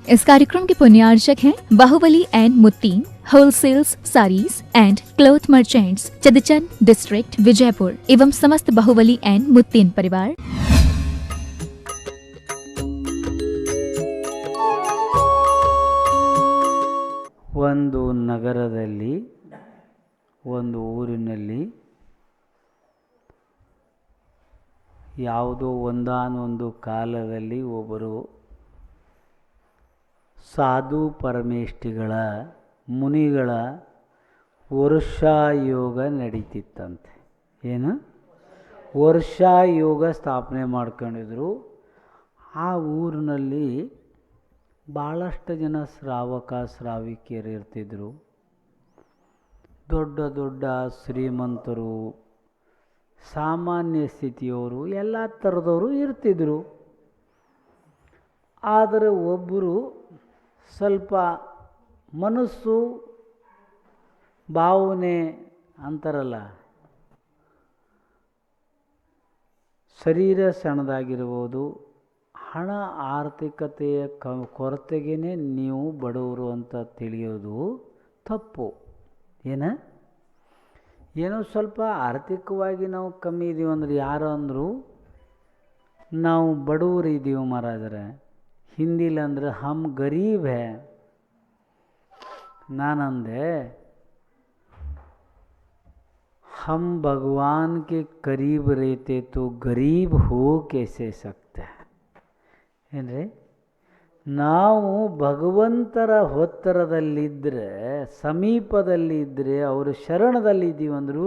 इस कार्यक्रम के पुण्यार्चक हैं Bahubali and Muttin wholesales saris and cloth merchants, Chadchan district, Vijayapur एवं समस्त बाहुबली एंड मुत्तीन परिवार। ಒಂದು ನಗರದಲ್ಲಿ ಒಂದು ಊರಿನಲ್ಲಿ ಯಾವುದೋ ಒಂದಾನೊಂದು ಕಾಲದಲ್ಲಿ ಒಬ್ಬರು ಸಾಧು ಪರಮೇಷ್ಠಿಗಳ ಮುನಿಗಳ ವರ್ಷಾಯೋಗ ನಡೀತಿತ್ತಂತೆ. ಏನು ವರ್ಷಾಯೋಗ ಸ್ಥಾಪನೆ ಮಾಡ್ಕೊಂಡಿದ್ರು. ಆ ಊರಿನಲ್ಲಿ ಭಾಳಷ್ಟು ಜನ ಶ್ರಾವಕ ಶ್ರಾವಿಕಿಯರು ಇರ್ತಿದ್ರು. ದೊಡ್ಡ ದೊಡ್ಡ ಶ್ರೀಮಂತರು, ಸಾಮಾನ್ಯ ಸ್ಥಿತಿಯವರು, ಎಲ್ಲ ಥರದವರು ಇರ್ತಿದ್ರು. ಆದರೆ ಒಬ್ಬರು ಸ್ವಲ್ಪ ಮನಸ್ಸು ಭಾವನೆ ಅಂತಾರಲ್ಲ, ಶರೀರ ಸಣ್ಣದಾಗಿರ್ಬೋದು, ಹಣ ಆರ್ಥಿಕತೆಯ ಕೊರತೆಗೇ ನೀವು ಬಡವರು ಅಂತ ತಿಳಿಯೋದು ತಪ್ಪು. ಏನೋ ಸ್ವಲ್ಪ ಆರ್ಥಿಕವಾಗಿ ನಾವು ಕಮ್ಮಿ ಇದ್ದೀವಿ ಅಂದ್ರೆ ಯಾರು ಅಂದರು ನಾವು ಬಡವರು ಇದ್ದೀವಿ ಮಹಾರಾಜರ. ಹಿಂದಿಲಿ ಅಂದ್ರೆ ಹಮ್ ಗರೀಬ್ ಹೇ. ನಾನಂದೆ ಹಮ್ ಭಗವಾನ್ ಕೆ ಕರೀಬ್ ರೇತೆ ತೋ ಗರೀಬ್ ಹೋ ಕೇಸೆ ಸಕ್ತೆ. ಏನ್ರಿ, ನಾವು ಭಗವಂತರ ಹೊತ್ತರದಲ್ಲಿದ್ದರೆ, ಸಮೀಪದಲ್ಲಿದ್ದರೆ, ಅವರು ಶರಣದಲ್ಲಿದ್ದೀವಿ ಅಂದರು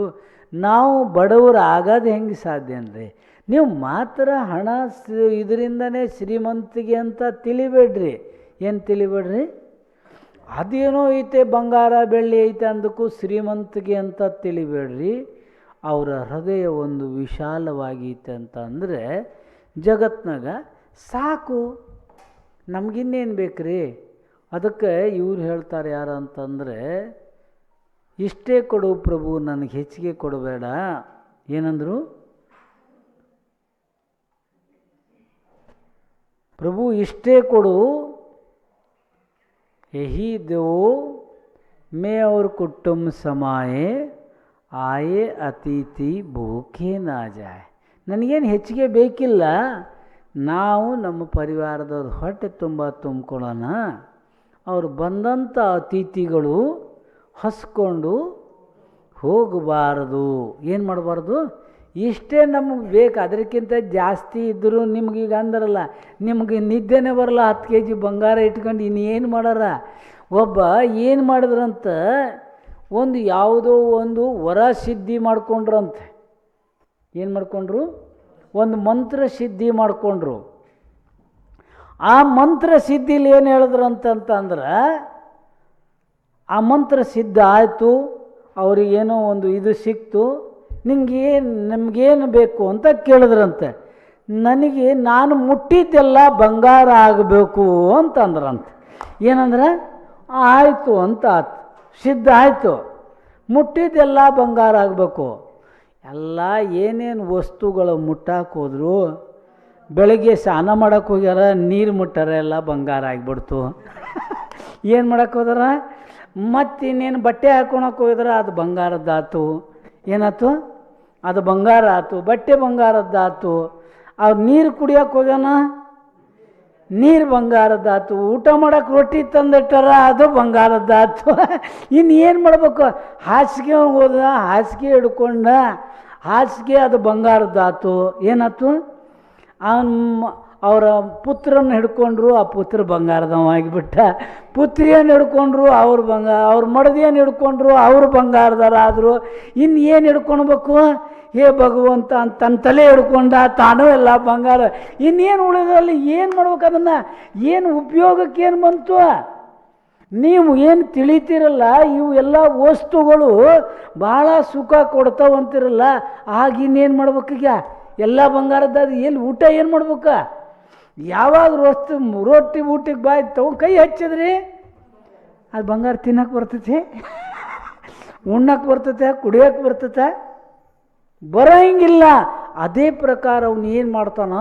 ನಾವು ಬಡವರು ಆಗೋದು ಹೆಂಗೆ ಸಾಧ್ಯ ಅಂದರೆ? ನೀವು ಮಾತ್ರ ಹಣ ಇದರಿಂದನೇ ಶ್ರೀಮಂತಿಗೆ ಅಂತ ತಿಳಿಬೇಡ್ರಿ. ಏನು ತಿಳಿಬೇಡ್ರಿ? ಅದೇನೋ ಐತೆ ಬಂಗಾರ ಬೆಳ್ಳಿ ಐತೆ ಅಂದಕ್ಕೂ ಶ್ರೀಮಂತಿಗೆ ಅಂತ ತಿಳಿಬೇಡ್ರಿ. ಅವರ ಹೃದಯ ಒಂದು ವಿಶಾಲವಾಗೈತೆ ಅಂತ ಅಂದರೆ ಜಗತ್ನಾಗ ಸಾಕು, ನಮಗಿನ್ನೇನು ಬೇಕ್ರಿ? ಅದಕ್ಕೆ ಇವ್ರು ಹೇಳ್ತಾರೆ ಯಾರು ಅಂತಂದರೆ, ಇಷ್ಟೇ ಕೊಡು ಪ್ರಭು, ನನಗೆ ಹೆಚ್ಚಿಗೆ ಕೊಡಬೇಡ. ಏನಂದರು? ಪ್ರಭು ಇಷ್ಟೇ ಕೊಡು, ಯಹಿ ದೋ ಮೇ ಅವ್ರ ಕುಟುಂಬ ಸಮಾಯೆ ಆಯೆ ಅತಿಥಿ ಭೂಖೆ ನಾ ಜಾಯ್. ನನಗೇನು ಹೆಚ್ಚಿಗೆ ಬೇಕಿಲ್ಲ, ನಾವು ನಮ್ಮ ಪರಿವಾರದವ್ರ ಹೊಟ್ಟೆ ತುಂಬ ತುಂಬ್ಕೊಳ್ಳೋಣ. ಅವರು ಬಂದಂಥ ಅತಿಥಿಗಳು ಹಸ್ಕೊಂಡು ಹೋಗಬಾರದು. ಏನು ಮಾಡಬಾರ್ದು? ಇಷ್ಟೇ ನಮಗೆ ಬೇಕು, ಅದಕ್ಕಿಂತ ಜಾಸ್ತಿ ಇದ್ದರೂ ನಿಮ್ಗೀಗ ಅಂದ್ರಲ್ಲ, ನಿಮ್ಗೆ ನಿದ್ದೆನೇ ಬರಲ್ಲ, 10 kg ಬಂಗಾರ ಇಟ್ಕೊಂಡು ಇನ್ನೇನು ಮಾಡಾರ. ಒಬ್ಬ ಏನು ಮಾಡಿದ್ರಂತ, ಒಂದು ಯಾವುದೋ ಒಂದು ವರ ಸಿದ್ಧಿ ಮಾಡ್ಕೊಂಡ್ರಂತೆ. ಏನು ಮಾಡ್ಕೊಂಡ್ರು? ಒಂದು ಮಂತ್ರ ಸಿದ್ಧಿ ಮಾಡಿಕೊಂಡ್ರು. ಆ ಮಂತ್ರ ಸಿದ್ಧಿಲಿ ಏನು ಹೇಳಿದ್ರು ಅಂತಂದ್ರೆ, ಆ ಮಂತ್ರ ಸಿದ್ಧ ಆಯಿತು, ಅವರಿಗೇನೋ ಒಂದು ಇದು ಸಿಕ್ತು. ನಮಗೇನು ಬೇಕು ಅಂತ ಕೇಳಿದ್ರಂತೆ. ನಾನು ಮುಟ್ಟಿದ್ದೆಲ್ಲ ಬಂಗಾರ ಆಗಬೇಕು ಅಂತಂದ್ರಂತೆ. ಏನಂದ್ರೆ ಆಯಿತು ಅಂತ ಆಯ್ತು, ಸಿದ್ಧ ಆಯಿತು, ಮುಟ್ಟಿದ್ದೆಲ್ಲ ಬಂಗಾರ ಆಗಬೇಕು. ಎಲ್ಲ ಏನೇನು ವಸ್ತುಗಳು ಮುಟ್ಟಕ್ಕೆ ಹೋದ್ರು, ಬೆಳಗ್ಗೆ ಸ್ನಾನ ಮಾಡೋಕ್ಕೆ ಹೋಗ್ಯಾರ, ನೀರು ಮುಟ್ಟಾರ, ಎಲ್ಲ ಬಂಗಾರ ಆಗಿಬಿಡ್ತು. ಏನು ಮಾಡಕ್ಕೆ ಹೋದಾರ? ಮತ್ತಿನ್ನೇನು ಬಟ್ಟೆ ಹಾಕೊಳಕ್ಕೆ ಹೋಗಿದ್ರೆ ಅದು ಬಂಗಾರದ್ದಾತು. ಏನಾಯ್ತು? ಅದು ಬಂಗಾರ ಆಯ್ತು, ಬಟ್ಟೆ ಬಂಗಾರದ್ದಾತು. ಅವ್ರು ನೀರು ಕುಡಿಯೋಕೆ ಹೋಗ್ಯಾನ, ನೀರು ಬಂಗಾರದ್ದಾತು. ಊಟ ಮಾಡೋಕೆ ರೊಟ್ಟಿ ತಂದಿಟ್ಟಾರ, ಅದು ಬಂಗಾರದ್ದಾತು. ಇನ್ನು ಏನು ಮಾಡಬೇಕು? ಹಾಸಿಗೆ ಹೋದ, ಹಾಸಿಗೆ ಹಿಡ್ಕೊಂಡ, ಹಾಸಿಗೆ ಅದು ಬಂಗಾರದ್ದಾತು. ಏನಾಯ್ತು? ಅವರ ಪುತ್ರನ ಹಿಡ್ಕೊಂಡ್ರು, ಆ ಪುತ್ರ ಬಂಗಾರದವಾಗಿಬಿಟ್ಟ. ಪುತ್ರಿಯನ್ನು ಹಿಡ್ಕೊಂಡ್ರು, ಅವ್ರ ಮಡದಿಯನ್ನು ಹಿಡ್ಕೊಂಡ್ರು, ಅವರು ಬಂಗಾರದಾರಾದರು. ಇನ್ನು ಏನು ಹಿಡ್ಕೊಳ್ಬೇಕು? ಹೇ ಭಗವಂತ ಅಂತ ತನ್ನ ತಲೆ ಹಿಡ್ಕೊಂಡ, ತಾನೂ ಎಲ್ಲ ಬಂಗಾರ. ಇನ್ನೇನು ಉಳಿದಲ್ಲಿ ಏನು ಮಾಡ್ಬೇಕು? ಅದನ್ನು ಏನು ಉಪಯೋಗಕ್ಕೆ ಏನು ಬಂತು? ನೀವು ಏನು ತಿಳಿತೀರಲ್ಲ, ಇವು ಎಲ್ಲ ವಸ್ತುಗಳು ಭಾಳ ಸುಖ ಕೊಡ್ತಾವಂತಿರಲ್ಲ, ಆಗ ಇನ್ನೇನು ಮಾಡ್ಬೇಕೀಗ? ಎಲ್ಲ ಬಂಗಾರದ್ದು ಎಲ್ಲಿ ಊಟ ಏನು ಮಾಡ್ಬೇಕ? ಯಾವಾಗ ರೊಟ್ಟಿ ಊಟಕ್ಕೆ ಬಾಯ್ ತಗೊಂಡು ಕೈ ಹಚ್ಚಿದ್ರಿ ಅದು ಬಂಗಾರ ತಿನ್ನಕ್ಕೆ ಬರ್ತೈತಿ, ಉಣ್ಣಕ್ಕೆ ಬರ್ತೈತೆ, ಕುಡಿಯೋಕ್ಕೆ ಬರ್ತೈತೆ? ಬರೋಂಗಿಲ್ಲ. ಅದೇ ಪ್ರಕಾರ ಅವನು ಏನು ಮಾಡ್ತಾನ,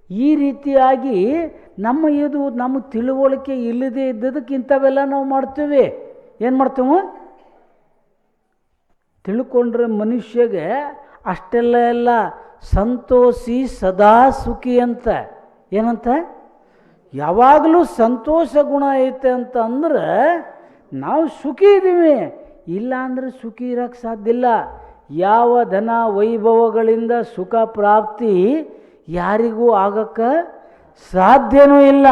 ಈ ರೀತಿಯಾಗಿ ಇದು ನಮ್ಮ ತಿಳುವಳಿಕೆ ಇಲ್ಲದೆ ಇದ್ದದಕ್ಕೆ ಇಂಥವೆಲ್ಲ ನಾವು ಮಾಡ್ತೀವಿ. ಏನು ಮಾಡ್ತೀವಿ? ತಿಳ್ಕೊಂಡ್ರೆ ಮನುಷ್ಯಗೆ ಅಷ್ಟೆಲ್ಲ ಎಲ್ಲ ಸಂತೋಷಿ ಸದಾ ಸುಖಿ ಅಂತ. ಏನಂತ? ಯಾವಾಗಲೂ ಸಂತೋಷ ಗುಣ ಐತೆ ಅಂತ ಅಂದ್ರೆ ನಾವು ಸುಖಿ ಇದ್ದೀವಿ. ಇಲ್ಲ ಅಂದರೆ ಸುಖಿ ಇರೋಕ್ಕೆ ಸಾಧ್ಯ ಇಲ್ಲ. ಯಾವ ಧನ ವೈಭವಗಳಿಂದ ಸುಖ ಪ್ರಾಪ್ತಿ ಯಾರಿಗೂ ಆಗಕ್ಕೆ ಸಾಧ್ಯನೂ ಇಲ್ಲ.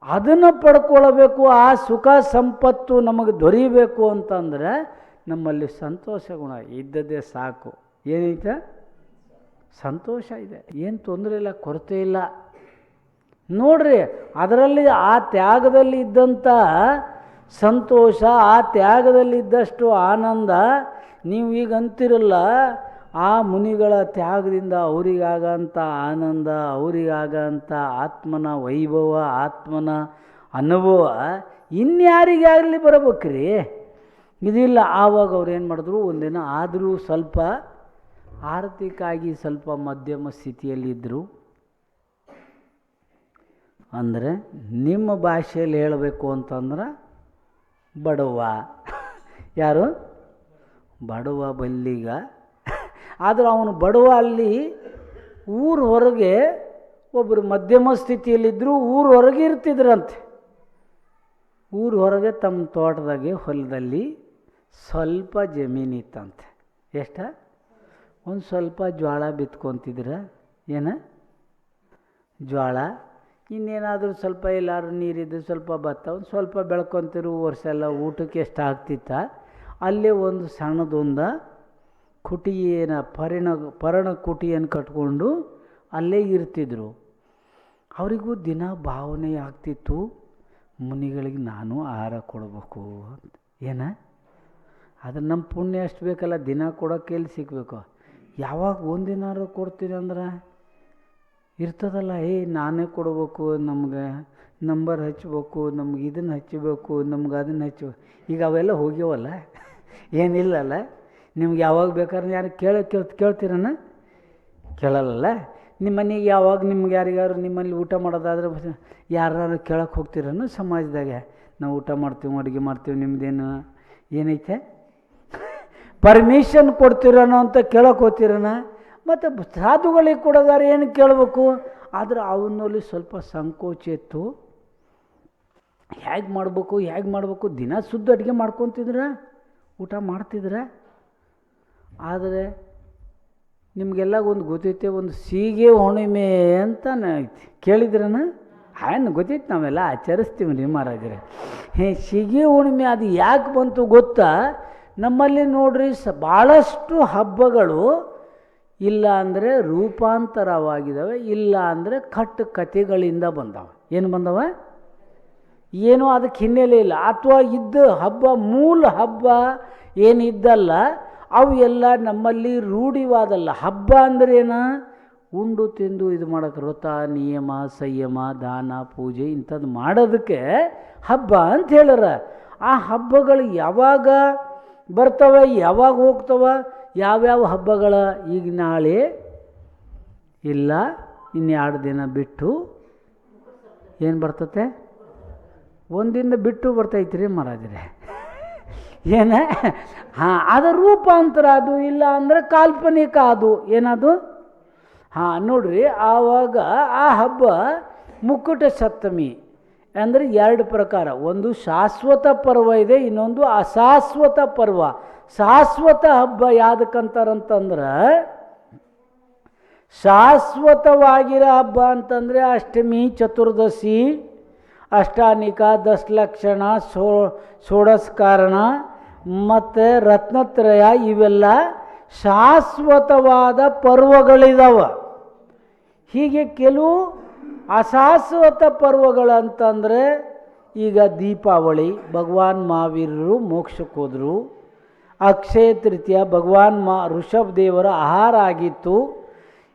ಅದನ್ನು ಪಡ್ಕೊಳ್ಬೇಕು. ಆ ಸುಖ ಸಂಪತ್ತು ನಮಗೆ ದೊರೀಬೇಕು ಅಂತಂದರೆ ನಮ್ಮಲ್ಲಿ ಸಂತೋಷ ಗುಣ ಇದ್ದದ್ದೇ ಸಾಕು. ಏನೈತೆ? ಸಂತೋಷ ಇದೆ, ಏನು ತೊಂದರೆ ಇಲ್ಲ, ಕೊರತೆ ಇಲ್ಲ. ನೋಡ್ರಿ, ಅದರಲ್ಲಿ ಆ ತ್ಯಾಗದಲ್ಲಿ ಇದ್ದಂಥ ಸಂತೋಷ, ಆ ತ್ಯಾಗದಲ್ಲಿ ಇದ್ದಷ್ಟು ಆನಂದ ನೀವು ಈಗ ಅಂತಿರಲ್ಲ, ಆ ಮುನಿಗಳ ತ್ಯಾಗದಿಂದ ಅವರಿಗಾಗಂಥ ಆನಂದ, ಅವರಿಗಾಗಂಥ ಆತ್ಮನ ವೈಭವ, ಆತ್ಮನ ಅನುಭವ ಇನ್ಯಾರಿಗಾಗಲಿ ಬರಬೇಕ್ರಿ. ಇದಿಲ್ಲ. ಆವಾಗ ಅವ್ರು ಏನು ಮಾಡಿದ್ರು, ಒಂದಿನ ಆದರೂ ಸ್ವಲ್ಪ ಆರ್ಥಿಕವಾಗಿ ಸ್ವಲ್ಪ ಮಧ್ಯಮ ಸ್ಥಿತಿಯಲ್ಲಿದ್ದರು. ಅಂದರೆ ನಿಮ್ಮ ಭಾಷೆಯಲ್ಲಿ ಹೇಳಬೇಕು ಅಂತಂದ್ರೆ ಬಡವ. ಯಾರು? ಬಡವ ಬಲ್ಲಿಗ. ಆದರೂ ಅವನು ಬಡವ. ಅಲ್ಲಿ ಊರ ಹೊರಗೆ ಒಬ್ಬರು ಮಧ್ಯಮ ಸ್ಥಿತಿಯಲ್ಲಿದ್ದರು, ಊರ ಹೊರಗೆ ಇರ್ತಿದ್ರಂತೆ. ಊರ ಹೊರಗೆ ತಮ್ಮ ತೋಟದಾಗೆ ಹೊಲದಲ್ಲಿ ಸ್ವಲ್ಪ ಜಮೀನಿತ್ತಂತೆ. ಎಷ್ಟ? ಒಂದು ಸ್ವಲ್ಪ ಜ್ವಾಳ ಬಿತ್ಕೊತಿದ್ರ. ಏನು? ಜ್ವಾಳ. ಇನ್ನೇನಾದರೂ ಸ್ವಲ್ಪ ಎಲ್ಲಾರು ನೀರಿದ್ದು ಸ್ವಲ್ಪ ಭತ್ತ ಒಂದು ಸ್ವಲ್ಪ ಬೆಳ್ಕೊತಿರು. ವರ್ಷ ಎಲ್ಲ ಊಟಕ್ಕೆ ಎಷ್ಟು ಆಗ್ತಿತ್ತ. ಅಲ್ಲೇ ಒಂದು ಸಣ್ಣದೊಂದು ಕುಟಿಯೇನ ಪರ್ಣ ಕುಟಿಯನ್ನು ಕಟ್ಕೊಂಡು ಅಲ್ಲೇ ಇರ್ತಿದ್ರು. ಅವರಿಗೂ ದಿನ ಭಾವನೆ ಆಗ್ತಿತ್ತು, ಮುನಿಗಳಿಗೆ ನಾನು ಆಹಾರ ಕೊಡಬೇಕು ಅಂತ. ಏನ? ಅದು ನಮ್ಮ ಪುಣ್ಯ ಎಷ್ಟು ಬೇಕಲ್ಲ, ದಿನ ಕೊಡೋಕೆ ಎಲ್ಲಿ ಸಿಗಬೇಕು? ಯಾವಾಗ ಒಂದಿನಾರು ಕೊಡ್ತೀನಿ ಅಂದ್ರೆ ಇರ್ತದಲ್ಲ, ನಾನೇ ಕೊಡಬೇಕು, ನಮ್ಗೆ ನಂಬರ್ ಹಚ್ಚಬೇಕು, ನಮ್ಗೆ ಇದನ್ನು ಹಚ್ಚಬೇಕು, ನಮ್ಗೆ ಅದನ್ನು ಹಚ್ಚಬೇಕು. ಈಗ ಅವೆಲ್ಲ ಹೋಗ್ಯವಲ್ಲ, ಏನಿಲ್ಲಲ್ಲ. ನಿಮ್ಗೆ ಯಾವಾಗ ಬೇಕಾದ್ರೆ ಯಾರು ಕೇಳ್ತೀರನ? ಕೇಳಲ್ಲ. ನಿಮ್ಮ ಮನೆಗೆ ಯಾವಾಗ ನಿಮ್ಗೆ ಯಾರಿಗಾರು ನಿಮ್ಮಲ್ಲಿ ಊಟ ಮಾಡೋದಾದ್ರೆ ಯಾರು ಕೇಳಕ್ಕೆ ಹೋಗ್ತೀರನ? ಸಮಾಜದಾಗೆ ನಾವು ಊಟ ಮಾಡ್ತೀವಿ, ಅಡುಗೆ ಮಾಡ್ತೀವಿ, ನಿಮ್ದೇನು ಏನೈತೆ ಪರ್ಮಿಷನ್ ಕೊಡ್ತೀರನೋ ಅಂತ ಕೇಳಕ್ಕೆ ಹೋಗ್ತೀರನ? ಮತ್ತು ಸಾಧುಗಳಿಗೆ ಕೊಡೋದಾರೆ ಏನು ಕೇಳಬೇಕು? ಆದರೆ ಅವನಲ್ಲಿ ಸ್ವಲ್ಪ ಸಂಕೋಚ ಇತ್ತು. ಹೇಗೆ ಮಾಡಬೇಕು ದಿನ ಶುದ್ಧ ಅಡುಗೆ ಮಾಡ್ಕೊತಿದ್ರ, ಊಟ ಮಾಡ್ತಿದ್ರ. ಆದರೆ ನಿಮಗೆಲ್ಲ ಒಂದು ಗೊತ್ತೈತೆ, ಒಂದು ಸೀಗೆ ಹುಣ್ಣಿಮೆ ಅಂತ ಐತಿ. ಕೇಳಿದ್ರನ? ಏನು ಗೊತ್ತೈತೆ, ನಾವೆಲ್ಲ ಆಚರಿಸ್ತೀವಿ ರೀ ಮಹಾರಾಜರೇ. ಸೀಗೆ ಹುಣ್ಣಿಮೆ ಅದು ಯಾಕೆ ಬಂತು ಗೊತ್ತಾ? ನಮ್ಮಲ್ಲಿ ನೋಡ್ರಿ ಭಾಳಷ್ಟು ಹಬ್ಬಗಳು ಇಲ್ಲ ಅಂದರೆ ರೂಪಾಂತರವಾಗಿದ್ದಾವೆ, ಇಲ್ಲ ಅಂದರೆ ಕಥೆಗಳಿಂದ ಬಂದವ. ಏನು ಬಂದವ? ಏನೋ ಅದಕ್ಕೆ ಹಿನ್ನೆಲೆ ಇಲ್ಲ. ಅಥವಾ ಇದ್ದ ಹಬ್ಬ, ಮೂಲ ಹಬ್ಬ ಏನಿದ್ದಲ್ಲ ಅವು ಎಲ್ಲ ನಮ್ಮಲ್ಲಿ ರೂಢಿವಾದಲ್ಲ. ಹಬ್ಬ ಅಂದ್ರೇನ? ಉಂಡು ತಿಂದು ಇದು ಮಾಡೋಕ್ಕೆ ವ್ರತ, ನಿಯಮ, ಸಂಯಮ, ದಾನ, ಪೂಜೆ ಇಂಥದ್ದು ಮಾಡೋದಕ್ಕೆ ಹಬ್ಬ ಅಂತ ಹೇಳ್ಯಾರ. ಆ ಹಬ್ಬಗಳು ಯಾವಾಗ ಬರ್ತವೆ, ಯಾವಾಗ ಹೋಗ್ತವೆ? ಯಾವ್ಯಾವ ಹಬ್ಬಗಳ? ಈಗ ನಾಳೆ ಇಲ್ಲ, ಇನ್ನು2 ದಿನ ಬಿಟ್ಟು ಏನು ಬರ್ತತೆ? ಒಂದಿನ ಬಿಟ್ಟು ಬರ್ತೈತ್ರಿ ಮಹಾರಾಜರೇ. ಏನ? ಹಾಂ, ಅದು ರೂಪಾಂತರ. ಅದು ಇಲ್ಲ ಅಂದರೆ ಕಾಲ್ಪನಿಕ. ಅದು ಏನದು? ಹಾಂ, ನೋಡ್ರಿ, ಆವಾಗ ಆ ಹಬ್ಬ ಮುಕ್ಕುಟ ಸಪ್ತಮಿ ಅಂದರೆ 2 ಪ್ರಕಾರ. ಒಂದು ಶಾಶ್ವತ ಪರ್ವ ಇದೆ, ಇನ್ನೊಂದು ಅಶಾಶ್ವತ ಪರ್ವ. ಶಾಶ್ವತ ಹಬ್ಬ ಯಾವುದಕ್ಕಂತಾರಂತಂದ್ರೆ, ಶಾಶ್ವತವಾಗಿರೋ ಹಬ್ಬ ಅಂತಂದರೆ ಅಷ್ಟಮಿ, ಚತುರ್ದಶಿ, ಅಷ್ಟಾನಿಕ, ದಶಲಕ್ಷಣ, ಷೋಡಸ್ಕಾರಣ ಮತ್ತು ರತ್ನತ್ರಯ. ಇವೆಲ್ಲ ಶಾಶ್ವತವಾದ ಪರ್ವಗಳಿದಾವೆ. ಹೀಗೆ ಕೆಲವು ಅಶಾಶ್ವತ ಪರ್ವಗಳಂತಂದರೆ, ಈಗ ದೀಪಾವಳಿ, ಭಗವಾನ್ ಮಹಾವೀರರು ಮೋಕ್ಷಕ್ಕೆ ಹೋದರು. ಅಕ್ಷಯ ತೃತೀಯ ಭಗವಾನ್ ಋಷಭ ದೇವರ ಆಹಾರ ಆಗಿತ್ತು.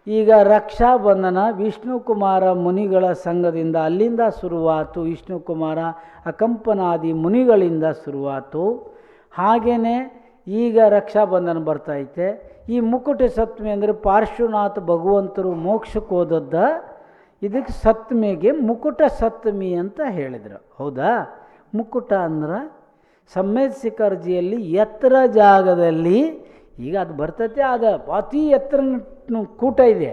ಈಗ ರಕ್ಷಾಬಂಧನ ವಿಷ್ಣುಕುಮಾರ ಮುನಿಗಳ ಸಂಘದಿಂದ ಅಲ್ಲಿಂದ ಶುರುವಾತು. ವಿಷ್ಣುಕುಮಾರ ಅಕಂಪನಾದಿ ಮುನಿಗಳಿಂದ ಶುರುವಾತು. ಹಾಗೆಯೇ ಈಗ ರಕ್ಷಾಬಂಧನ ಬರ್ತೈತೆ. ಈ ಮುಕುಟ ಸಪ್ತಮಿ ಅಂದರೆ ಪಾರ್ಶ್ವನಾಥ ಭಗವಂತರು ಮೋಕ್ಷಕ್ಕೆ ಹೋದದ್ದ ಇದಕ್ಕೆ ಸಪ್ತಮಿಗೆ ಮುಕುಟ ಸಪ್ತಮಿ ಅಂತ ಹೇಳಿದರು. ಹೌದಾ? ಮುಕುಟ ಅಂದ್ರೆ ಸಮ್ಮೇತ್ ಶಿಖರ್ಜಿಯಲ್ಲಿ ಎತ್ತರ ಜಾಗದಲ್ಲಿ, ಈಗ ಅದು ಬರ್ತೈತೆ, ಅದು ಅತಿ ಎತ್ತರ ಕೂಟ ಇದೆ,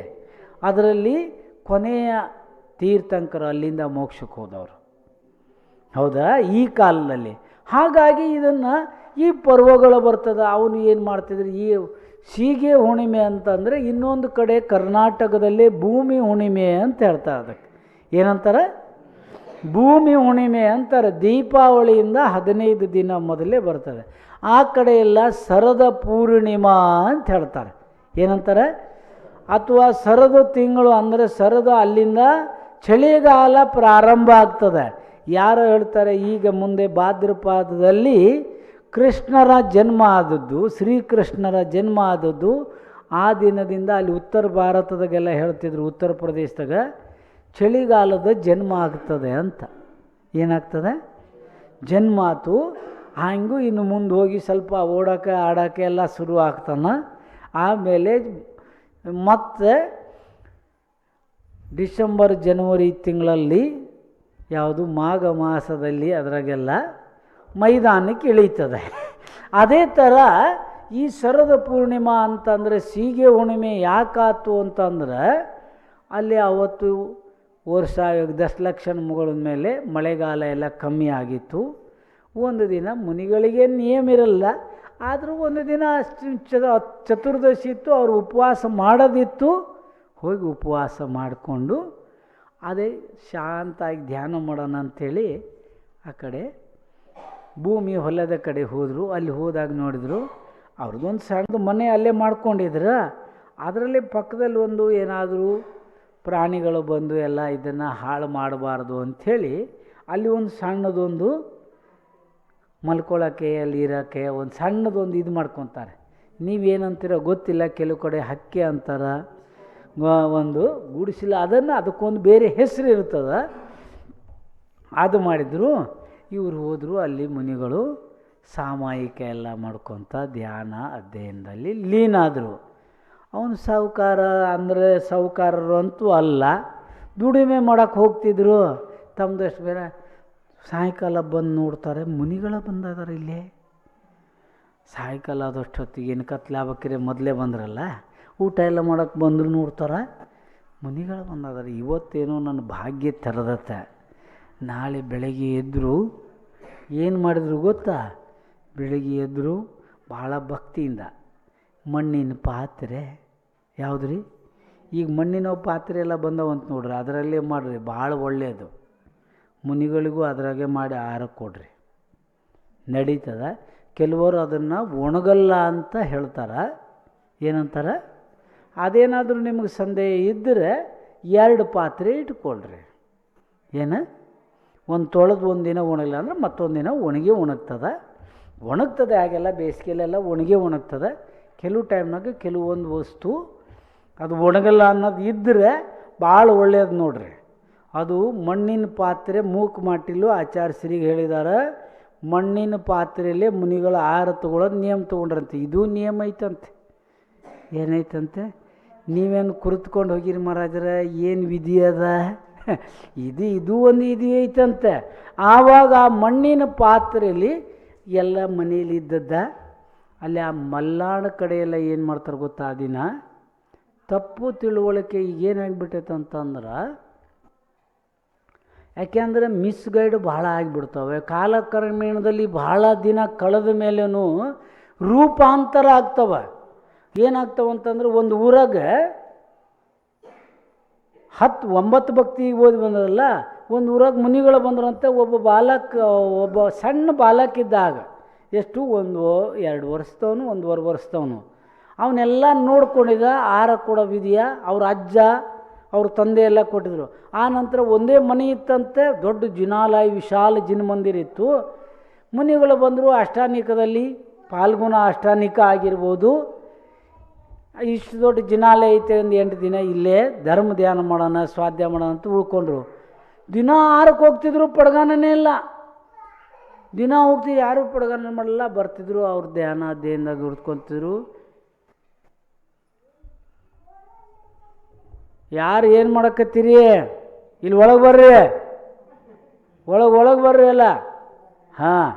ಅದರಲ್ಲಿ ಕೊನೆಯ ತೀರ್ಥಂಕರು ಅಲ್ಲಿಂದ ಮೋಕ್ಷಕ್ಕೆ ಹೋದವರು. ಹೌದಾ? ಈ ಕಾಲದಲ್ಲಿ. ಹಾಗಾಗಿ ಇದನ್ನು ಈ ಪರ್ವಗಳು ಬರ್ತದೆ. ಅವನು ಏನು ಮಾಡ್ತಿದ್ರು, ಈ ಸೀಗೆ ಹುಣ್ಣಿಮೆ ಅಂತಂದರೆ ಇನ್ನೊಂದು ಕಡೆ ಕರ್ನಾಟಕದಲ್ಲಿ ಭೂಮಿ ಹುಣ್ಣಿಮೆ ಅಂತ ಹೇಳ್ತಾರೆ. ಅದಕ್ಕೆ ಏನಂತಾರೆ? ಭೂಮಿ ಹುಣ್ಣಿಮೆ ಅಂತಾರೆ. ದೀಪಾವಳಿಯಿಂದ 15 ದಿನ ಮೊದಲೇ ಬರ್ತದೆ. ಆ ಕಡೆ ಎಲ್ಲ ಶರದ ಪೂರ್ಣಿಮಾ ಅಂತ ಹೇಳ್ತಾರೆ. ಏನಂತಾರೆ? ಅಥವಾ ಶರದ ತಿಂಗಳು ಅಂದರೆ ಶರದ, ಅಲ್ಲಿಂದ ಚಳಿಗಾಲ ಪ್ರಾರಂಭ ಆಗ್ತದೆ. ಯಾರು ಹೇಳ್ತಾರೆ? ಈಗ ಮುಂದೆ ಭಾದ್ರಪಾದದಲ್ಲಿ ಕೃಷ್ಣರ ಜನ್ಮ ಆದದ್ದು, ಶ್ರೀಕೃಷ್ಣರ ಜನ್ಮ ಆದದ್ದು ಆ ದಿನದಿಂದ ಅಲ್ಲಿ ಉತ್ತರ ಭಾರತದಾಗೆಲ್ಲ ಹೇಳ್ತಿದ್ರು, ಉತ್ತರ ಪ್ರದೇಶದಾಗ ಚಳಿಗಾಲದ ಜನ್ಮ ಆಗ್ತದೆ ಅಂತ. ಏನಾಗ್ತದೆ? ಜನ್ಮ ಆತು. ಹಂಗೂ ಇನ್ನು ಮುಂದೆ ಹೋಗಿ ಸ್ವಲ್ಪ ಓಡೋಕೆ ಆಡೋಕ್ಕೆ ಎಲ್ಲ ಶುರು ಆಗ್ತಾನೆ. ಆಮೇಲೆ ಮತ್ತೆ ಡಿಸೆಂಬರ್ ಜನವರಿ ತಿಂಗಳಲ್ಲಿ, ಯಾವುದು ಮಾಘ ಮಾಸದಲ್ಲಿ, ಅದರಾಗೆಲ್ಲ ಮೈದಾನಕ್ಕೆ ಇಳೀತದೆ. ಅದೇ ಥರ ಈ ಶರದ ಪೂರ್ಣಿಮಾ ಅಂತಂದರೆ ಸೀಗೆ ಹುಣ್ಣಿಮೆ ಯಾಕಾತು ಅಂತಂದ್ರೆ ಅಲ್ಲಿ ಅವತ್ತು ವರ್ಷ ದಶಲಕ್ಷಣ ಮುಗಿದ ಮೇಲೆ ಮಳೆಗಾಲ ಎಲ್ಲ ಕಮ್ಮಿ ಆಗಿತ್ತು. ಒಂದು ದಿನ ಮುನಿಗಳಿಗೆ ನಿಯಮ ಇರಲ್ಲ, ಆದರೂ ಒಂದು ದಿನ ಚತುರ್ದಶಿ ಇತ್ತು, ಅವರು ಉಪವಾಸ ಮಾಡೋದಿತ್ತು. ಹೋಗಿ ಉಪವಾಸ ಮಾಡಿಕೊಂಡು ಅದೇ ಶಾಂತಾಗಿ ಧ್ಯಾನ ಮಾಡೋಣ ಅಂಥೇಳಿ ಆ ಕಡೆ ಭೂಮಿ ಹೊಲದ ಕಡೆ ಹೋದರು. ಅಲ್ಲಿ ಹೋದಾಗ ನೋಡಿದರು ಅವ್ರದ್ದೊಂದು ಸಣ್ಣದು ಮನೆ ಅಲ್ಲೇ ಮಾಡ್ಕೊಂಡಿದ್ರು. ಅದರಲ್ಲಿ ಪಕ್ಕದಲ್ಲಿ ಒಂದು ಏನಾದರೂ ಪ್ರಾಣಿಗಳು ಬಂದು ಎಲ್ಲ ಇದನ್ನು ಹಾಳು ಮಾಡಬಾರ್ದು ಅಂಥೇಳಿ ಅಲ್ಲಿ ಒಂದು ಸಣ್ಣದೊಂದು ಮಲ್ಕೊಳ್ಳೋಕ್ಕೆ, ಅಲ್ಲಿ ಇರೋಕ್ಕೆ ಒಂದು ಸಣ್ಣದೊಂದು ಇದು ಮಾಡ್ಕೊತಾರೆ. ನೀವೇನಂತೀರೋ ಗೊತ್ತಿಲ್ಲ, ಕೆಲವು ಕಡೆ ಹಕ್ಕಿ ಅಂತಾರೆ, ಒಂದು ಗುಡಿಸಿಲ್ಲ, ಅದಕ್ಕೊಂದು ಬೇರೆ ಹೆಸರು ಇರ್ತದೆ. ಅದು ಮಾಡಿದರು. ಇವರು ಹೋದರು. ಅಲ್ಲಿ ಮುನಿಗಳು ಸಾಮಾಯಿಕ ಎಲ್ಲ ಮಾಡ್ಕೊತ ಧ್ಯಾನ ಅಧ್ಯಯನದಲ್ಲಿ ಲೀನಾದರು. ಅವನು ಸಾಹುಕಾರ ಅಂದರೆ ಸಾಹುಕಾರರು ಅಂತೂ ಅಲ್ಲ, ದುಡಿಮೆ ಮಾಡೋಕ್ಕೆ ಹೋಗ್ತಿದ್ರು. ತಮ್ಮದಷ್ಟು ಬೇರೆ ಸಾಯಂಕಾಲ ಬಂದು ನೋಡ್ತಾರೆ, ಮುನಿಗಳ ಬಂದಾದಾರೆ ಇಲ್ಲೇ. ಸಾಯಂಕಾಲ ಆದಷ್ಟೊತ್ತಿಗೆ ಏನು ಕತ್ಲಾಗಬೇಕ್ರೆ ಮೊದಲೇ ಬಂದ್ರಲ್ಲ, ಊಟ ಎಲ್ಲ ಮಾಡೋಕ್ಕೆ ಬಂದರು. ನೋಡ್ತಾರೆ ಮುನಿಗಳು ಬಂದಾದಾರೆ. ಇವತ್ತೇನೋ ನನ್ನ ಭಾಗ್ಯ ತೆರೆದತ್ತೆ. ನಾಳೆ ಬೆಳಗ್ಗೆ ಎದ್ದರು ಏನು ಮಾಡಿದ್ರು ಗೊತ್ತಾ? ಬೆಳಗ್ಗೆ ಎದ್ದರು ಭಾಳ ಭಕ್ತಿಯಿಂದ ಮಣ್ಣಿನ ಪಾತ್ರೆ, ಯಾವುದ್ರಿ ಈಗ ಮಣ್ಣಿನ ಪಾತ್ರೆ ಎಲ್ಲ ಬಂದವಂತ ನೋಡ್ರಿ, ಅದರಲ್ಲೇ ಮಾಡಿರಿ, ಭಾಳ ಒಳ್ಳೆಯದು. ಮುನಿಗಳಿಗೂ ಅದರಾಗೆ ಮಾಡಿ ಆಹಾರ ಕೊಡ್ರಿ, ನಡೀತದೆ. ಕೆಲವರು ಅದನ್ನು ಒಣಗಲ್ಲ ಅಂತ ಹೇಳ್ತಾರೆ. ಏನಂತಾರೆ? ಅದೇನಾದರೂ ನಿಮಗೆ ಸಂದೇಹ ಇದ್ದರೆ 2 ಪಾತ್ರೆ ಇಟ್ಕೊಳ್ರಿ. ಏನು? ಒಂದು ತೊಳೆದು ಒಂದು ದಿನ ಒಣಗಿಲ್ಲ ಅಂದ್ರೆ ಮತ್ತೊಂದು ದಿನ ಒಣಗ್ತದೆ. ಹಾಗೆಲ್ಲ ಬೇಸಿಗೆಲೆಲ್ಲ ಒಣಗ್ತದೆ. ಕೆಲವು ಟೈಮ್ನಾಗ ಕೆಲವೊಂದು ವಸ್ತು ಅದು ಒಣಗಲ್ಲ ಅನ್ನೋದು ಇದ್ದರೆ ಭಾಳ ಒಳ್ಳೆಯದು ನೋಡ್ರಿ. ಅದು ಮಣ್ಣಿನ ಪಾತ್ರೆ. ಮೂಕು ಮಾಟಿಲು ಆಚಾರ್ಯರಿಗೆ ಹೇಳಿದ್ದಾರೆ, ಮಣ್ಣಿನ ಪಾತ್ರೆಯಲ್ಲೇ ಮುನಿಗಳ ಆಹಾರ ತೊಗೊಳೋದು ನಿಯಮ ತೊಗೊಂಡ್ರಂತೆ. ಇದೂ ನಿಯಮ ಐತಂತೆ. ಏನೈತಂತೆ? ನೀವೇನು ಕುರಿತ್ಕೊಂಡು ಹೋಗಿರಿ ಮಹಾರಾಜರ, ಏನು ವಿಧಿ ಅದ? ಇದು ಒಂದು ವಿಧಿ ಐತಂತೆ. ಆವಾಗ ಆ ಮಣ್ಣಿನ ಪಾತ್ರೆಯಲ್ಲಿ ಎಲ್ಲ ಮನೇಲಿ ಇದ್ದದ್ದ. ಅಲ್ಲಿ ಆ ಮಲ್ನಾಡು ಕಡೆಯೆಲ್ಲ ಏನು ಮಾಡ್ತಾರೆ ಗೊತ್ತಾ? ಆ ದಿನ ತಪ್ಪು ತಿಳುವಳಿಕೆ ಈಗೇನಾಗಿಬಿಟ್ಟೈತೆ ಅಂತಂದ್ರೆ, ಯಾಕೆಂದರೆ ಮಿಸ್ಗೈಡ್ ಭಾಳ ಆಗಿಬಿಡ್ತವೆ. ಕಾಲಕ್ರಮೇಣದಲ್ಲಿ ಭಾಳ ದಿನ ಕಳೆದ ಮೇಲೂ ರೂಪಾಂತರ ಆಗ್ತವೆ. ಏನಾಗ್ತವೆ ಅಂತಂದ್ರೆ, ಒಂದು ಊರಾಗ 9 ಭಕ್ತಿ ಓದಿ ಬಂದ್ರಲ್ಲ, ಒಂದು ಊರಾಗ ಮುನಿಗಳು ಬಂದ್ರಂತೆ. ಒಬ್ಬ ಸಣ್ಣ ಬಾಲಕಿದ್ದಾಗ, ಎಷ್ಟು 1-2 ವರ್ಷದವನು, 1.5 ವರ್ಷದವನು, ಅವನ್ನೆಲ್ಲ ನೋಡ್ಕೊಂಡಿದ್ದ. ಆಹಾರ ಕೊಡೋ ವಿಧಿಯ ಅವ್ರ ಅಜ್ಜ ಅವ್ರ ತಂದೆ ಎಲ್ಲ ಕೊಟ್ಟಿದ್ರು. ಆ ನಂತರ ಒಂದೇ ಮನೆ ಇತ್ತಂತೆ, ದೊಡ್ಡ ಜಿನಾಲಯ, ವಿಶಾಲ ಜಿನಮಂದಿರ ಇತ್ತು. ಮುನಿಗಳು ಬಂದರು. ಅಷ್ಟಾನಿಕದಲ್ಲಿ ಪಾಲ್ಗುಣ ಅಷ್ಟಾನಿಕ ಆಗಿರ್ಬೋದು. ಇಷ್ಟು ದೊಡ್ಡ ಜಿನಾಲಯ ಐತೆ, ಒಂದು 8 ದಿನ ಇಲ್ಲೇ ಧರ್ಮ ಧ್ಯಾನ ಮಾಡೋಣ, ಸ್ವಾಧ್ಯಾಯ ಮಾಡೋಣ ಅಂತ ಉಳ್ಕೊಂಡ್ರು. ದಿನ ಆಹಾರಕ್ಕೆ ಹೋಗ್ತಿದ್ರು, ಪಡ್ಗಾನೇ ಇಲ್ಲ. ದಿನ ಹೋಗ್ತಿದ್ರು, ಯಾರೂ ಪಡ್ಗಾನ ಮಾಡಲ್ಲ. ಬರ್ತಿದ್ರು, ಅವ್ರ ಧ್ಯಾನ ಅಧ್ಯಯನದಾಗ ಉಳ್ಕೊತಿದ್ರು. ಯಾರು ಏನು ಮಾಡಕತ್ತೀರಿ? ಇಲ್ಲಿ ಒಳಗೆ ಬರ್ರಿ, ಒಳಗೆ ಬರ್ರಿ ಅಲ್ಲ. ಹಾಂ,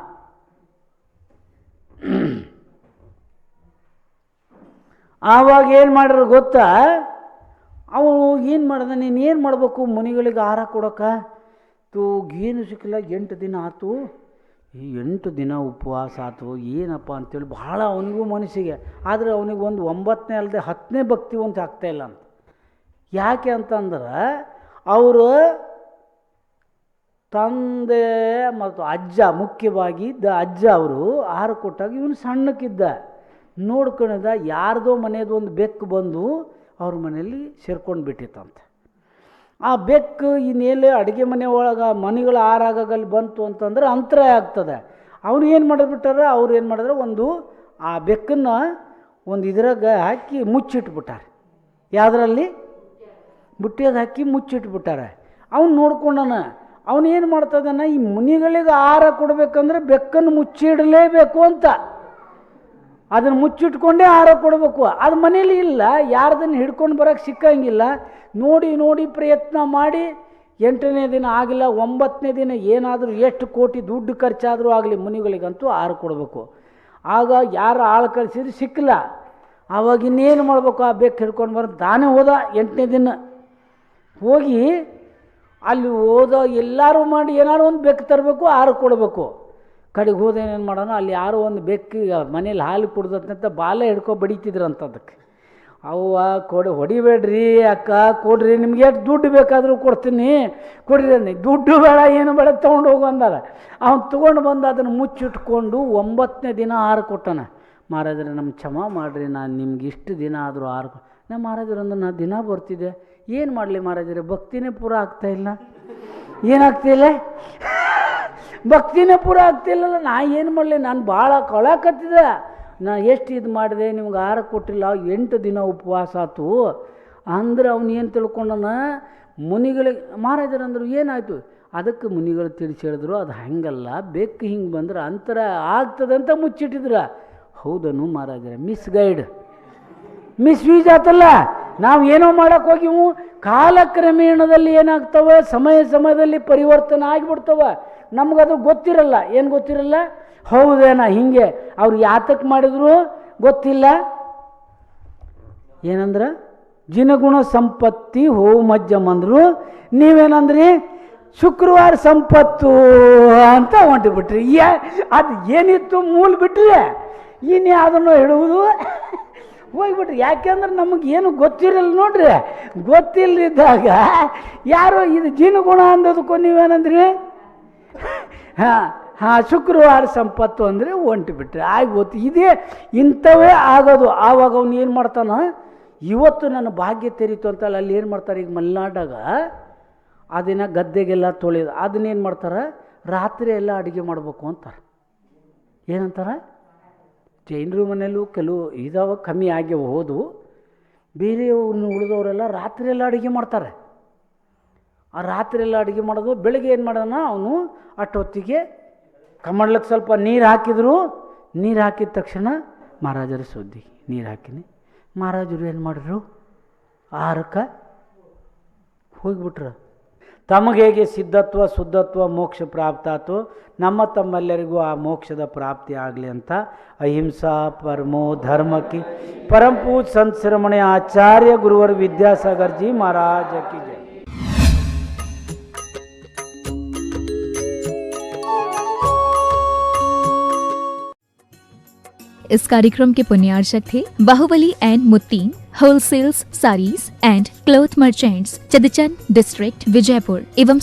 ಆವಾಗ ಏನು ಮಾಡ್ರಿ ಗೊತ್ತಾ? ಅವನು ಏನು ಮಾಡ್ದ, ನೀನು ಏನು ಮಾಡಬೇಕು? ಮುನಿಗಳಿಗೆ ಆಹಾರ ಕೊಡೋಕೆ ಏನು ಸಿಕ್ಕಿಲ್ಲ. 8 ದಿನ ಆಯ್ತು. ಈ 8 ದಿನ ಉಪವಾಸ ಆಯ್ತು, ಏನಪ್ಪ ಅಂತೇಳಿ ಭಾಳ ಅವನಿಗೂ ಮನಸ್ಸಿಗೆ. ಆದರೆ ಅವನಿಗೆ ಒಂದು 9ನೇ ಅಲ್ಲದೆ 10ನೇ ಭಕ್ತಿ ಒಂದು ಆಗ್ತಾಯಿಲ್ಲ ಅಂತ. ಯಾಕೆ ಅಂತಂದ್ರೆ ಅವರು ತಂದೆ ಮತ್ತು ಅಜ್ಜ, ಮುಖ್ಯವಾಗಿ ಅಜ್ಜ ಅವರು ಆಹಾರ ಕೊಟ್ಟಾಗ ಇವನು ಸಣ್ಣಕ್ಕಿದ್ದ. ನೋಡ್ಕೊಂಡಿದ್ದ, ಯಾರ್ದೋ ಮನೆಯದು ಒಂದು ಬೆಕ್ಕು ಬಂದು ಅವ್ರ ಮನೆಯಲ್ಲಿ ಸೇರ್ಕೊಂಡು ಬಿಟ್ಟಿತ್ತಂತೆ. ಆ ಬೆಕ್ಕು ಇನ್ನೇಲೆ ಅಡುಗೆ ಮನೆ ಒಳಗೆ ಮನೆಗಳ ಆರಾಗಲ್ಲಿ ಬಂತು ಅಂತಂದ್ರೆ ಅಂತರಾಯ ಆಗ್ತದೆ. ಅವ್ರು ಏನು ಮಾಡಿಬಿಟ್ಟಾರ, ಅವ್ರು ಏನು ಮಾಡಿದ್ರೆ ಆ ಬೆಕ್ಕನ್ನು ಒಂದು ಇದ್ರಾಗ ಹಾಕಿ ಮುಚ್ಚಿಟ್ಬಿಟ್ಟಾರೆ. ಯಾವುದರಲ್ಲಿ? ಬುಟ್ಟಿಯಾಗ ಹಾಕಿ ಮುಚ್ಚಿಟ್ಬಿಟ್ಟಾರೆ. ಅವ್ನು ನೋಡ್ಕೊಂಡನ. ಅವನು ಏನು ಮಾಡ್ತದಾನ, ಈ ಮುನಿಗಳಿಗೆ ಆಹಾರ ಕೊಡಬೇಕಂದ್ರೆ ಬೆಕ್ಕನ್ನು ಮುಚ್ಚಿಡಲೇಬೇಕು ಅಂತ. ಅದನ್ನು ಮುಚ್ಚಿಟ್ಕೊಂಡೇ ಆಹಾರ ಕೊಡಬೇಕು. ಅದು ಮನೇಲಿ ಇಲ್ಲ, ಯಾರ್ದನ್ನು ಹಿಡ್ಕೊಂಡು ಬರೋಕ್ಕೆ ಸಿಕ್ಕಂಗಿಲ್ಲ. ನೋಡಿ ಪ್ರಯತ್ನ ಮಾಡಿ 8ನೇ ದಿನ ಆಗಿಲ್ಲ, 9ನೇ ದಿನ ಏನಾದರೂ ಎಷ್ಟು ಕೋಟಿ ದುಡ್ಡು ಖರ್ಚಾದರೂ ಆಗಲಿ ಮುನಿಗಳಿಗಂತೂ ಆಹಾರ ಕೊಡಬೇಕು. ಆಗ ಯಾರು ಆಳು ಕಳಿಸಿದ್ರು ಸಿಕ್ಕಿಲ್ಲ. ಆವಾಗ ಇನ್ನೇನು ಮಾಡಬೇಕು? ಆ ಬೆಕ್ಕು ಹಿಡ್ಕೊಂಡು ಬರೋದು ತಾನೇ ಹೋದ. 8ನೇ ದಿನ ಹೋಗಿ ಅಲ್ಲಿ ಎಲ್ಲರೂ ಮಾಡಿ ಏನಾರು ಒಂದು ಬೆಕ್ಕು ತರಬೇಕು, ಆಹಾರ ಕೊಡಬೇಕು. ಕಡೆಗೆ ಹೋದೇನೇನು ಮಾಡೋಣ, ಅಲ್ಲಿ ಯಾರೋ ಒಂದು ಬೆಕ್ಕಿಗೆ ಮನೇಲಿ ಹಾಲು ಕುಡ್ದಂತ ಬಾಲ ಹಿಡ್ಕೊ ಬಡಿತಿದ್ರಂತ. ಅದಕ್ಕೆ ಅವ್ವ ಹೊಡಿಬೇಡ್ರಿ ಅಕ್ಕ, ಕೊಡ್ರಿ, ನಿಮ್ಗೆ ಎಷ್ಟು ದುಡ್ಡು ಬೇಕಾದರೂ ಕೊಡ್ತೀನಿ, ಕೊಡ್ರಿ ಅಂದ. ದುಡ್ಡು ಬೇಡ, ಏನು ಬೇಡ, ತೊಗೊಂಡು ಹೋಗು ಅಂದಾರ. ಅವ್ನು ತೊಗೊಂಡು ಬಂದು ಅದನ್ನು ಮುಚ್ಚಿಟ್ಕೊಂಡು 9ನೇ ದಿನ ಆಹಾರ ಕೊಟ್ಟಾನ. ಮಹಾರಾಜರೇ ನಮ್ಮ ಕ್ಷಮ ಮಾಡಿರಿ, ನಾನು ನಿಮ್ಗೆ ಇಷ್ಟು ದಿನ ಆದರೂ ಆಹಾರ ನಮ್ಮ ಮಹಾರಾಜರು ಅಂದ್ರೆ ನಾನು ದಿನ ಬರ್ತಿದ್ದೆ. ಏನು ಮಾಡಲಿ ಮಹಾರಾಜರೇ, ಭಕ್ತಿನೇ ಪೂರ ಆಗ್ತಾಯಿಲ್ಲ. ಏನಾಗ್ತಿಲ್ಲ? ಭಕ್ತಿನೇ ಪೂರ ಆಗ್ತಿಲ್ಲಲ್ಲ. ನಾ ಏನು ಮಾಡಲಿ, ನಾನು ಭಾಳ ಕಳಕತ್ತಿದ್ದೆ. ನಾನು ಎಷ್ಟು ಇದು ಮಾಡಿದೆ, ನಿಮ್ಗೆ ಆಹಾರ ಕೊಟ್ಟಿಲ್ಲ, 8 ದಿನ ಉಪವಾಸ ಆಯ್ತು ಅಂದ್ರೆ ಅವ್ನು ಏನು ತಿಳ್ಕೊಂಡನ, ಮುನಿಗಳಿಗೆ ಮಹಾರಾಜರು ಅಂದರು ಏನಾಯಿತು? ಅದಕ್ಕೆ ಮುನಿಗಳು ತಿಳಿಸಿ ಹೇಳಿದ್ರು, ಅದು ಹಂಗಲ್ಲ, ಬೆಕ್ಕು ಹಿಂಗೆ ಬಂದ್ರೆ ಅಂತರ ಆಗ್ತದಂತ ಮುಚ್ಚಿಟ್ಟಿದ್ರ. ಹೌದನು ಮಹಾರಾಜರೇ, ಮಿಸ್ಯೂಸ್ ಆತಲ್ಲ. ನಾವು ಏನೋ ಮಾಡೋಕ್ಕೆ ಹೋಗಿವು, ಕಾಲಕ್ರಮೇಣದಲ್ಲಿ ಏನಾಗ್ತವೆ, ಸಮಯದಲ್ಲಿ ಪರಿವರ್ತನೆ ಆಗಿಬಿಡ್ತವೆ. ನಮಗದು ಗೊತ್ತಿರಲ್ಲ. ಏನು ಗೊತ್ತಿರಲ್ಲ? ಹೌದೇನಾ ಹಿಂಗೆ ಅವ್ರು ಯಾತಕ್ಕೆ ಮಾಡಿದ್ರು ಗೊತ್ತಿಲ್ಲ. ಏನಂದ್ರೆ ಜಿನಗುಣ ಸಂಪತ್ತಿ ಹೋಮಜ್ಜಮಂದ್ರು, ನೀವೇನಂದ್ರಿ ಶುಕ್ರವಾರ ಸಂಪತ್ತು ಅಂತ ಹೊಂಟಿಬಿಟ್ರಿ. ಅದು ಏನಿತ್ತು ಮೂಲ ಬಿಟ್ಟರೆ ಇನ್ನು ಅದನ್ನು ಹೇಳುವುದು ಹೋಗ್ಬಿಟ್ರಿ. ಯಾಕೆಂದ್ರೆ ನಮಗೇನು ಗೊತ್ತಿರಲ್ಲ ನೋಡ್ರಿ. ಗೊತ್ತಿಲ್ಲದಿದ್ದಾಗ ಯಾರೋ ಇದು ಜಿನಗುಣ ಅಂದದಕ್ಕೂ ನೀವೇನಂದ್ರಿ ಶುಕ್ರವಾರ ಸಂಪತ್ತು ಅಂದರೆ ಹೊಂಟಿಬಿಟ್ರೆ ಆಗೋತು. ಇದೇ ಇಂಥವೇ ಆಗೋದು. ಆವಾಗ ಅವ್ನು ಏನು ಮಾಡ್ತಾನ, ಇವತ್ತು ನನ್ನ ಭಾಗ್ಯ ತೆರೀತು ಅಂತಲ್ಲ, ಅಲ್ಲಿ ಏನು ಮಾಡ್ತಾರೆ ಈಗ ಮಲೆನಾಡಾಗ ಅದನ್ನು ಗದ್ದೆಗೆಲ್ಲ ತೊಳೆದು ಅದನ್ನೇನು ಮಾಡ್ತಾರೆ, ರಾತ್ರಿ ಎಲ್ಲ ಅಡುಗೆ ಮಾಡಬೇಕು ಅಂತಾರೆ. ಏನಂತಾರೆ? ಜೈನರು ಮನೆಯಲ್ಲೂ ಕೆಲವು ಇದಾವ, ಕಮ್ಮಿ ಆಗಿ ಹೋದು. ಬೇರೆಯವ್ರನ್ನ ಉಳಿದವರೆಲ್ಲ ರಾತ್ರಿ ಎಲ್ಲ ಅಡುಗೆ ಮಾಡ್ತಾರೆ. ಆ ರಾತ್ರಿ ಎಲ್ಲ ಅಡುಗೆ ಮಾಡೋದು. ಬೆಳಗ್ಗೆ ಏನು ಮಾಡೋಣ, ಅವನು ಅಷ್ಟೊತ್ತಿಗೆ ಕಮಂಡ್ಲಕ್ಕೆ ಸ್ವಲ್ಪ ನೀರು ಹಾಕಿದ್ರು. ನೀರು ಹಾಕಿದ ತಕ್ಷಣ ಮಹಾರಾಜರ ಸುದ್ದಿ, ನೀರು ಹಾಕಿನಿ. ಮಹಾರಾಜರು ಏನು ಮಾಡಿದ್ರು, ಆಹಾರಕ್ಕೆ ಹೋಗಿಬಿಟ್ರು. ತಮಗೆ ಹೇಗೆ ಸಿದ್ಧತ್ವ ಶುದ್ಧತ್ವ ಮೋಕ್ಷ ಪ್ರಾಪ್ತ ಆಯ್ತು, ತಮ್ಮೆಲ್ಲರಿಗೂ ಆ ಮೋಕ್ಷದ ಪ್ರಾಪ್ತಿ ಆಗಲಿ ಅಂತ ಅಹಿಂಸಾ ಪರಮೋ ಧರ್ಮಕ್ಕೆ परम पूज संत शिरोमणि आचार्य गुरुवर विद्यासागर जी महाराज की जय। इस कार्यक्रम के पुण्यार्चक थे Bahubali and Muttin wholesales saris and cloth merchants, Chadchan district, Vijayapur एवं